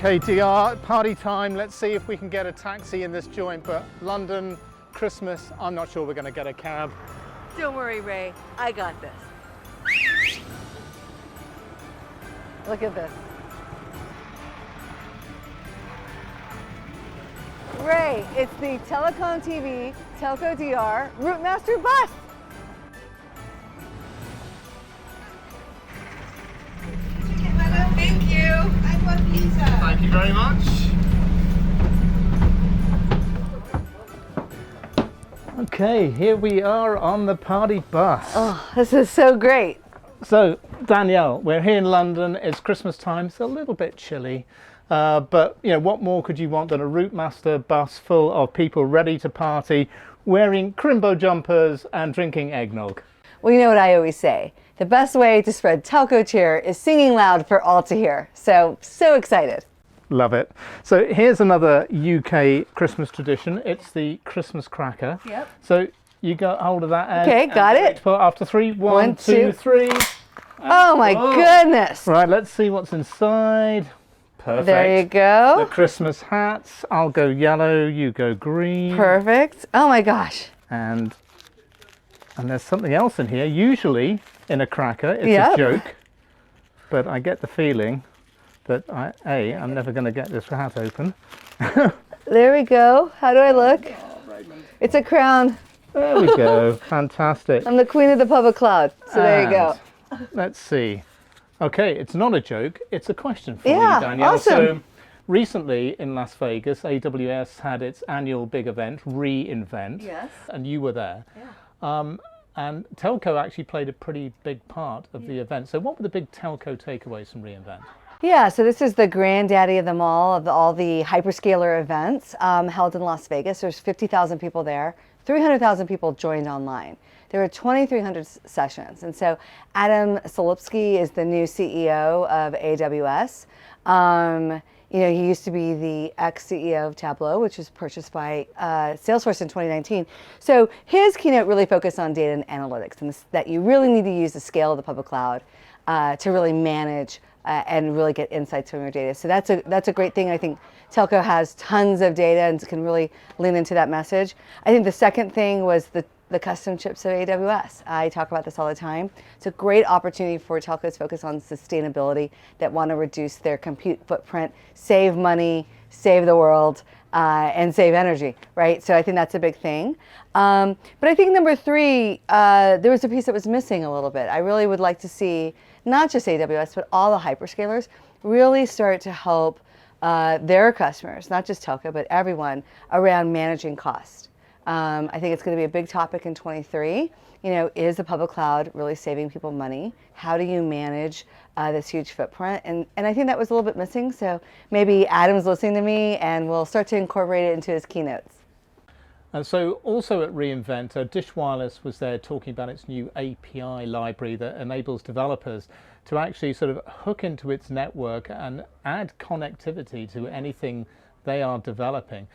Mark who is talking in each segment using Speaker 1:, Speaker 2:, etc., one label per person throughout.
Speaker 1: Okay, DR, party time. Let's see if we can get a taxi in this joint, but London, Christmas, I'm not sure we're going to get a cab.
Speaker 2: Don't worry, Ray. I got this. Look at this. Ray, it's the TelecomTV TelcoDR Route Master bus.
Speaker 3: Thank you. I want pizza.
Speaker 1: Thank you very much. Okay, here we are on the party bus.
Speaker 2: Oh, this is so great.
Speaker 1: So, Danielle, we're here in London. It's Christmas time. It's a little bit chilly. But, you know, what more could you want than a Route Master bus full of people ready to party, wearing crimbo jumpers and drinking eggnog?
Speaker 2: Well, you know what I always say. The best way to spread telco cheer is singing loud for all to hear. So excited.
Speaker 1: Love it. So here's another UK Christmas tradition. It's the Christmas cracker.
Speaker 2: Yep.
Speaker 1: So you got hold of that.
Speaker 2: Okay, got it.
Speaker 1: After three. One, two, three.
Speaker 2: Oh my goodness.
Speaker 1: Right, let's see what's inside. Perfect.
Speaker 2: There you go.
Speaker 1: The Christmas hats. I'll go yellow, you go green.
Speaker 2: Perfect. Oh my gosh.
Speaker 1: And there's something else in here. Usually in a cracker, it's a joke. But I get the feeling that I'm never going to get this hat open.
Speaker 2: There we go. How do I look? It's a crown.
Speaker 1: There we go. Fantastic.
Speaker 2: I'm the queen of the public cloud. So there you go.
Speaker 1: Let's see. Okay, it's not a joke. It's a question for you,
Speaker 2: Yeah,
Speaker 1: Danielle.
Speaker 2: awesome.
Speaker 1: So recently in Las Vegas, AWS had its annual big event, reInvent.
Speaker 2: Yes.
Speaker 1: And you were there.
Speaker 2: Yeah.
Speaker 1: And telco actually played a pretty big part of the event. So what were the big telco takeaways from reInvent?
Speaker 2: Yeah, so this is the granddaddy of them all, of all the hyperscaler events held in Las Vegas. There's 50,000 people there. 300,000 people joined online. There were 2,300 sessions. And so Adam Solipsky is the new CEO of AWS. You know, he used to be the ex-CEO of Tableau, which was purchased by Salesforce in 2019. So his keynote really focused on data and analytics, and that you really need to use the scale of the public cloud to really manage and really get insights from your data. So that's a great thing. I think telco has tons of data and can really lean into that message. I think the second thing was the custom chips of AWS. I talk about this all the time. It's a great opportunity for telcos to focus on sustainability, that want to reduce their compute footprint, save money, save the world, and save energy, right? So I think that's a big thing. But I think number three, there was a piece that was missing a little bit. I really would like to see not just AWS, but all the hyperscalers really start to help their customers, not just telco, but everyone, around managing cost. I think it's going to be a big topic in 23. You know, is the public cloud really saving people money? How do you manage this huge footprint? And I think that was a little bit missing. So maybe Adam's listening to me, and we'll start to incorporate it into his keynotes.
Speaker 1: And so also at reInvent, Dish Wireless was there talking about its new API library that enables developers to actually sort of hook into its network and add connectivity to anything they are developing.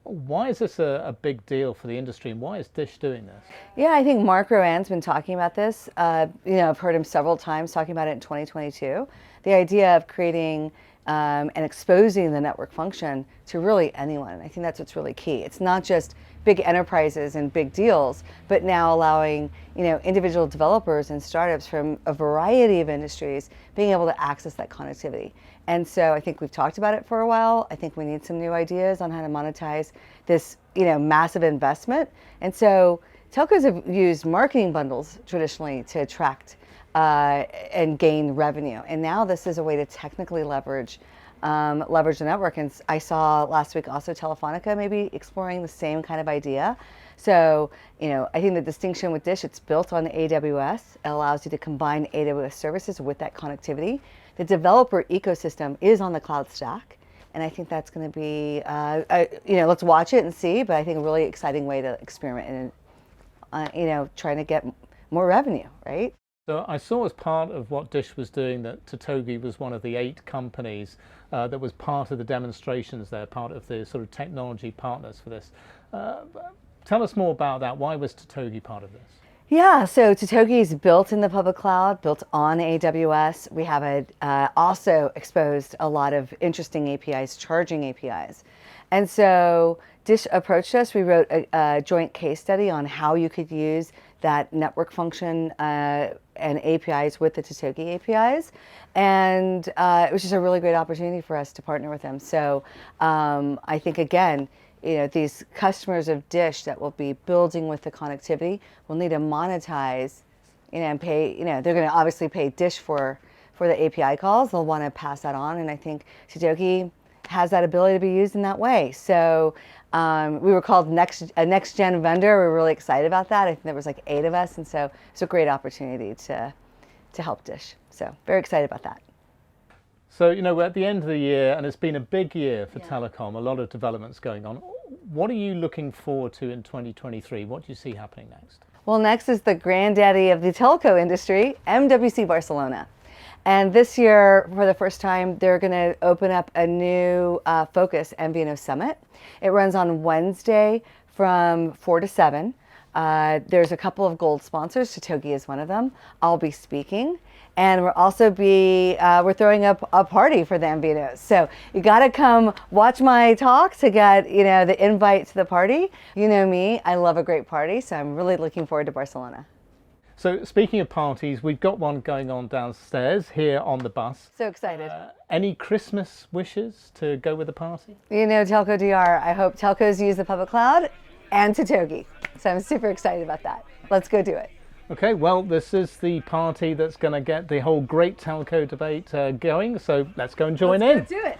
Speaker 1: Why is this a big deal for the industry, and why is Dish doing this? Yeah,
Speaker 2: I think Mark Rowan's been talking about this. You know, I've heard him several times talking about it in 2022. The idea of creating and exposing the network function to really anyone. I think that's what's really key. It's not just big enterprises and big deals, but now allowing, you know, individual developers and startups from a variety of industries being able to access that connectivity. And so I think we've talked about it for a while. I think we need some new ideas on how to monetize this, you know, massive investment. And so telcos have used marketing bundles traditionally to attract and gain revenue. And now this is a way to technically leverage the network. And I saw last week also Telefonica maybe exploring the same kind of idea. So, you know, I think the distinction with Dish, it's built on AWS. It allows you to combine AWS services with that connectivity. The developer ecosystem is on the cloud stack. And I think that's going to be, you know, let's watch it and see, but I think a really exciting way to experiment and, you know, trying to get more revenue, right?
Speaker 1: So I saw as part of what Dish was doing that Totogi was one of the 8 companies that was part of the demonstrations there, part of the sort of technology partners for this. Tell us more about that. Why was Totogi part of this?
Speaker 2: Yeah, so Totogi is built in the public cloud, built on AWS. We have also exposed a lot of interesting APIs, charging APIs. And so Dish approached us. We wrote a joint case study on how you could use that network function and APIs with the Totogi APIs. And it was just a really great opportunity for us to partner with them. So I think, again, these customers of Dish that will be building with the connectivity will need to monetize, and pay, they're going to obviously pay Dish for the API calls. They'll want to pass that on. And I think Totogi has that ability to be used in that way. So we were called a next gen vendor. We're really excited about that. I think there was like 8 of us. And so it's a great opportunity to help Dish. So very excited about that.
Speaker 1: So, we're at the end of the year, and it's been a big year for telecom, a lot of developments going on. What are you looking forward to in 2023? What do you see happening next?
Speaker 2: Well, next is the granddaddy of the telco industry, MWC Barcelona. And this year, for the first time, they're going to open up a new Focus MVNO Summit. It runs on Wednesday from 4 to 7. There's a couple of gold sponsors. Totogi is one of them. I'll be speaking. And we're also we're throwing up a party for the MVNOs. So you got to come watch my talk to get, the invite to the party. You know me, I love a great party. So I'm really looking forward to Barcelona.
Speaker 1: So speaking of parties, we've got one going on downstairs here on the bus.
Speaker 2: So excited.
Speaker 1: Any Christmas wishes to go with the party?
Speaker 2: TelcoDR, I hope telcos use the public cloud and Totogi. So I'm super excited about that. Let's go do it.
Speaker 1: Okay, well, this is the party that's going to get the whole Great Telco Debate going, so let's go and join in.
Speaker 2: Let's go do it.